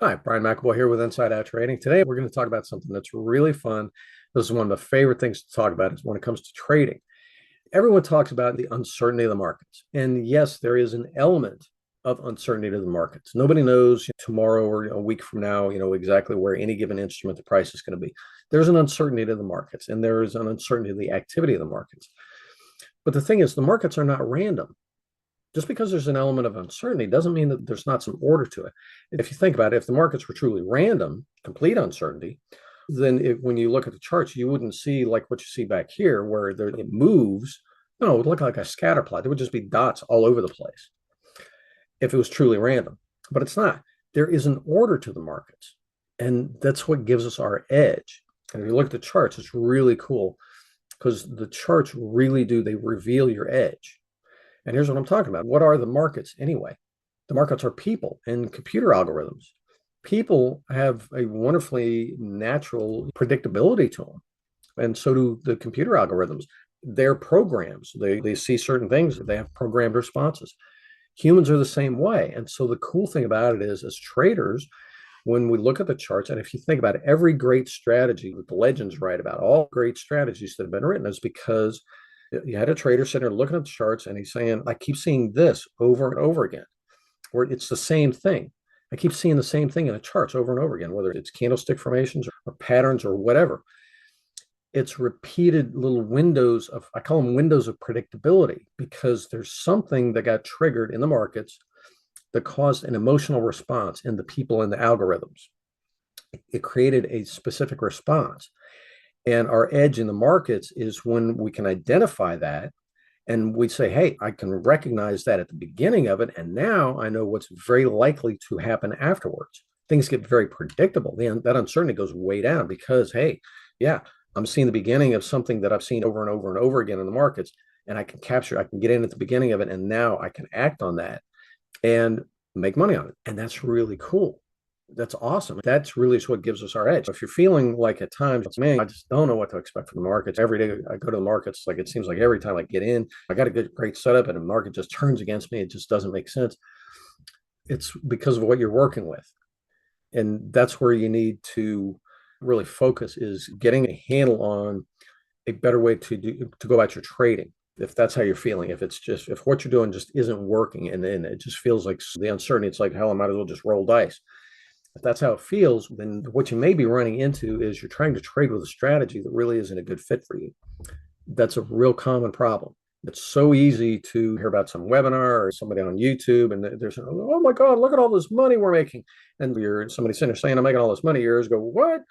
Hi, Brian McAvoy here with Inside Out Trading. Today, we're going to talk about something that's really fun. This is one of my favorite things to talk about is when it comes to trading. Everyone talks about the uncertainty of the markets. And yes, there is an element of uncertainty to the markets. Nobody knows tomorrow or a week from now, exactly where any given instrument the price is going to be. There's an uncertainty to the markets, and there is an uncertainty to the activity of the markets. But the thing is, the markets are not random. Just because there's an element of uncertainty doesn't mean that there's not some order to it. If you think about it, if the markets were truly random, complete uncertainty, then when you look at the charts, you wouldn't see like what you see back here, where it moves. No, it would look like a scatter plot. There would just be dots all over the place if it was truly random. But it's not. There is an order to the markets, and that's what gives us our edge. And if you look at the charts, it's really cool because the charts really do, they reveal your edge. And here's what I'm talking about. What are the markets anyway? The markets are people and computer algorithms. People have a wonderfully natural predictability to them. And so do the computer algorithms. They're programs. They see certain things, they have programmed responses. Humans are the same way. And so the cool thing about it is, as traders, when we look at the charts, and if you think about it, every great strategy that the legends write about, all great strategies that have been written, is because you had a trader sitting there looking at the charts and he's saying, I keep seeing this over and over again, where it's the same thing. I keep seeing the same thing in the charts over and over again, whether it's candlestick formations or patterns or whatever. It's repeated little windows of, I call them windows of predictability, because there's something that got triggered in the markets that caused an emotional response in the people and the algorithms. It created a specific response. And our edge in the markets is when we can identify that and we say, hey, I can recognize that at the beginning of it. And now I know what's very likely to happen afterwards. Things get very predictable. Then that uncertainty goes way down because, hey, yeah, I'm seeing the beginning of something that I've seen over and over and over again in the markets. And I can I can get in at the beginning of it. And now I can act on that and make money on it. And that's really cool. That's awesome. That's really what gives us our edge. If you're feeling like at times, man, I just don't know what to expect from the markets. Every day I go to the markets, like it seems like every time I get in, I got a great setup and the market just turns against me. It just doesn't make sense. It's because of what you're working with. And that's where you need to really focus, is getting a handle on a better way to go about your trading. If that's how you're feeling, if what you're doing just isn't working, and then it just feels like the uncertainty, it's like, hell, I might as well just roll dice. If that's how it feels, then what you may be running into is you're trying to trade with a strategy that really isn't a good fit for you. That's a real common problem. It's so easy to hear about some webinar or somebody on YouTube, and they're saying, oh my God, look at all this money we're making. And you're somebody sitting there saying, I'm making all this money. Yours go, what?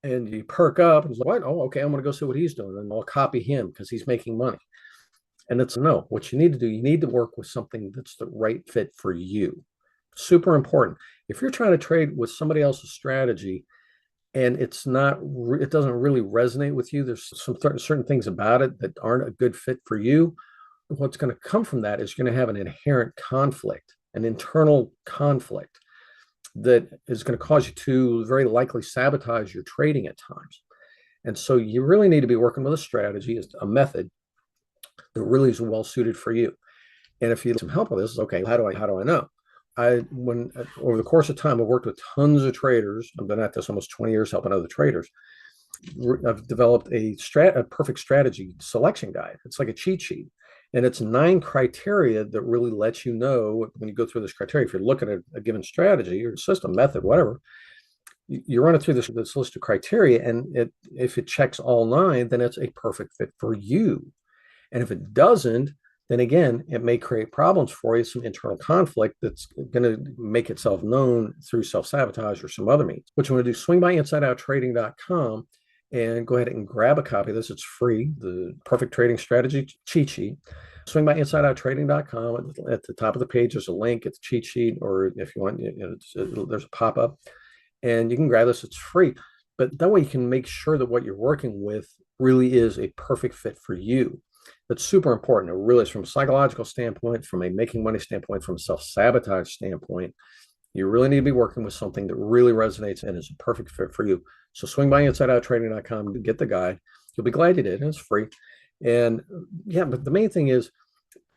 And you perk up and say, what? Oh, okay, I'm going to go see what he's doing, and I'll copy him because he's making money. And it's no, what you need to do, you need to work with something that's the right fit for you. Super important. If you're trying to trade with somebody else's strategy and it doesn't really resonate with you, there's some certain things about it that aren't a good fit for you. What's going to come from that is you're going to have an inherent conflict, an internal conflict that is going to cause you to very likely sabotage your trading at times. And so you really need to be working with a strategy, a method that really is well suited for you. And if you need some help with this, okay, how do I know? When over the course of time, I've worked with tons of traders. I've been at this almost 20 years helping other traders. I've developed a perfect strategy selection guide. It's like a cheat sheet. And it's 9 criteria that really lets you know, when you go through this criteria, if you're looking at a given strategy or system, method, whatever, you run it through this list of criteria. And if it checks all 9, then it's a perfect fit for you. And if it doesn't, then again, it may create problems for you, some internal conflict that's going to make itself known through self-sabotage or some other means. What you want to do, swing by InsideOutTrading.com and go ahead and grab a copy of this. It's free, the Perfect Trading Strategy Cheat Sheet. Swing by InsideOutTrading.com. At the top of the page, there's a link. It's a cheat sheet, or if you want, there's a pop-up. And you can grab this. It's free. But that way you can make sure that what you're working with really is a perfect fit for you. That's super important. It really is, from a psychological standpoint, from a making money standpoint, from a self-sabotage standpoint. You really need to be working with something that really resonates and is a perfect fit for you. So swing by InsideOutTrading.com to get the guide. You'll be glad you did. It's free. And yeah, but the main thing is,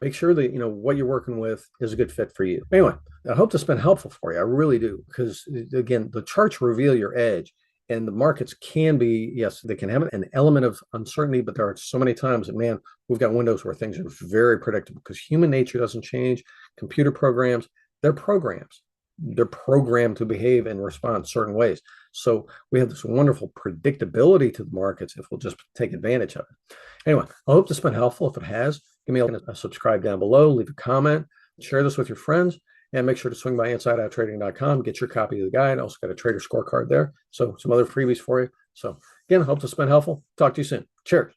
Make sure that what you're working with is a good fit for you. Anyway, I hope this has been helpful for you. I really do, because again, the charts reveal your edge, and the markets can be, yes, they can have an element of uncertainty, but there are so many times that, man, we've got windows where things are very predictable because human nature doesn't change. Computer programs, they're programs. They're programmed to behave and respond certain ways. So we have this wonderful predictability to the markets if we'll just take advantage of it. Anyway, I hope this has been helpful. If it has, give me a subscribe down below, leave a comment, share this with your friends, and make sure to swing by InsideOutTrading.com, get your copy of the guide. Also got a trader scorecard there. So some other freebies for you. So again, hope this has been helpful. Talk to you soon. Cheers.